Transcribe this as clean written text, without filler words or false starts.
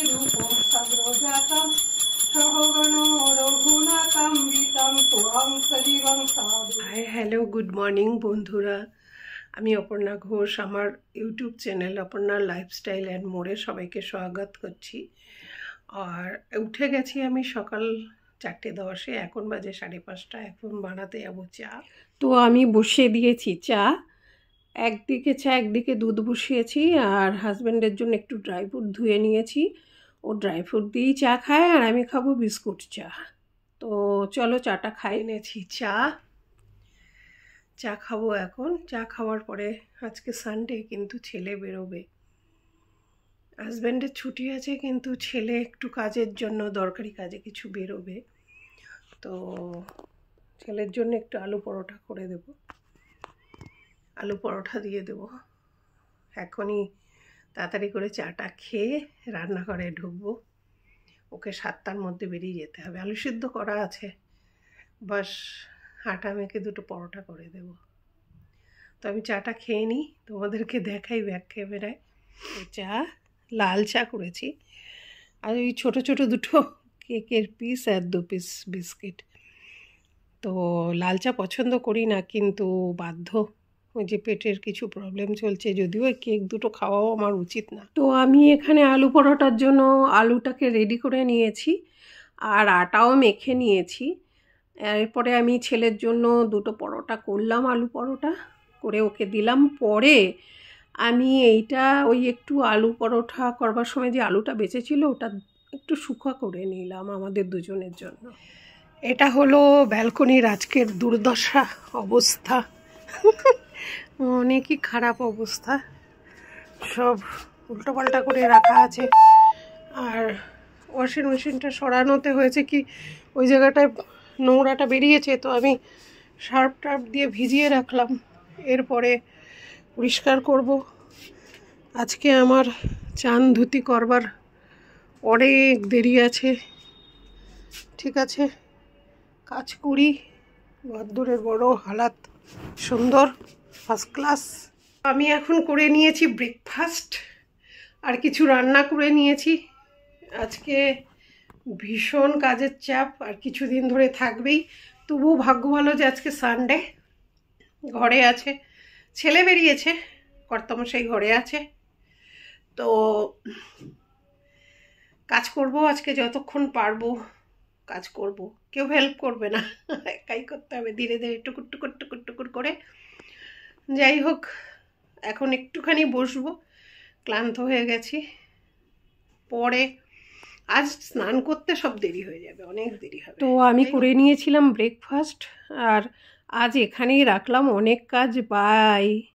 रूपं सद्रोजातं सहगणो रघुनाथान्वितं त्वं सजीवं साधु। Hi hello good morning बंधुरा, আমি অপর্ণা ঘোষ আমার YouTube channel Aparna lifestyle and মোড়ে সবাইকে স্বাগত করছি। আর উঠে গেছি আমি সকাল 4:10, এখন বাজে 5:30। এখন বানাতে যাবো চা। তো আমি বসিয়ে দিয়েছি চা, একদিকে চা একদিকে দুধ বসিয়েছি। আর হাজব্যান্ডের জন্য একটু ড্রাই ফ্রুট ধুয়ে নিয়েছি, ও ড্রাই ফ্রুট দিয়েই চা খায় আর আমি খাবো বিস্কুট চা। তো চলো চাটা খাই। নিয়েছি চা খাবো এখন। চা খাওয়ার পরে আজকে সানডে, কিন্তু ছেলে বেরোবে, হাজব্যান্ডের ছুটি আছে, কিন্তু ছেলে একটু কাজের জন্য দরকারি কাজে কিছু বেরোবে। তো ছেলের জন্য একটু আলু পরোটা করে দেব, আলু পরোটা দিয়ে দেব। এখনই তাড়াতাড়ি করে চাটা খেয়ে রান্নাঘরে ঢুকবো, ওকে 7টার মধ্যে বেরিয়ে যেতে হবে। আলু সিদ্ধ করা আছে, বাস আটা মেখে দুটো পরোটা করে দেব। তো আমি চাটা খেয়ে নিই, তোমাদেরকে দেখাই ব্যাক ক্যামেরায়। চা লাল চা করেছি, আর ওই ছোটো ছোটো দুটো কেকের পিস আর 2 পিস বিস্কিট। তো লাল চা পছন্দ করি না, কিন্তু বাধ্য, ওই যে পেটের কিছু প্রবলেম চলছে, যদিও ওই কেক দুটো খাওয়াও আমার উচিত না। তো আমি এখানে আলু পরোটার জন্য আলুটাকে রেডি করে নিয়েছি আর আটাও মেখে নিয়েছি। এরপরে আমি ছেলের জন্য দুটো পরোটা করলাম, আলু পরোটা করে ওকে দিলাম। পরে আমি এইটা ওই একটু আলু পরোটা করবার সময় যে আলুটা বেঁচেছিল ওটা একটু শুকনো করে নিলাম আমাদের দুজনের জন্য। এটা হলো ব্যালকনির আজকের দুর্দশা অবস্থা, অনেকই খারাপ অবস্থা, সব উল্টোপাল্টা করে রাখা আছে। আর ওয়াশিং মেশিনটা সরানোতে হয়েছে কি, ওই জায়গাটায় নোংরাটা বেরিয়েছে, তো আমি সার্ফ টার্ফ দিয়ে ভিজিয়ে রাখলাম, এরপরে পরিষ্কার করব। আজকে আমার চান ধুতি করবার অনেক দেরি আছে। ঠিক আছে, কাজ করি। ঘরদোরের বড় হালাত সুন্দর, ফার্স্ট ক্লাস। আমি এখন করে নিয়েছি ব্রেকফাস্ট, আর কিছু রান্না করে নিয়েছি। আজকে ভীষণ কাজের চাপ, আর কিছুদিন ধরে থাকবেই। তবুও ভাগ্য ভালো যে আজকে সানডে, ঘরে আছে, ছেলে বেরিয়েছে, কর্তামশাই ঘরে আছে। তো কাজ করব আজকে, যতক্ষণ পারবো কাজ করব, কেউ হেল্প করবে না, একাই করতে হবে, ধীরে ধীরে টুকুর টুকুর টুকুর টুকুর করে। যাই হোক, এখন একটুখানি বসবো, ক্লান্ত হয়ে গেছি। পরে আজ স্নান করতে সব দেরি হয়ে যাবে, অনেক দেরি হবে। তো আমি করে নিয়েছিলাম ব্রেকফাস্ট, আর আজ এখানেই রাখলাম, অনেক কাজ, বাই।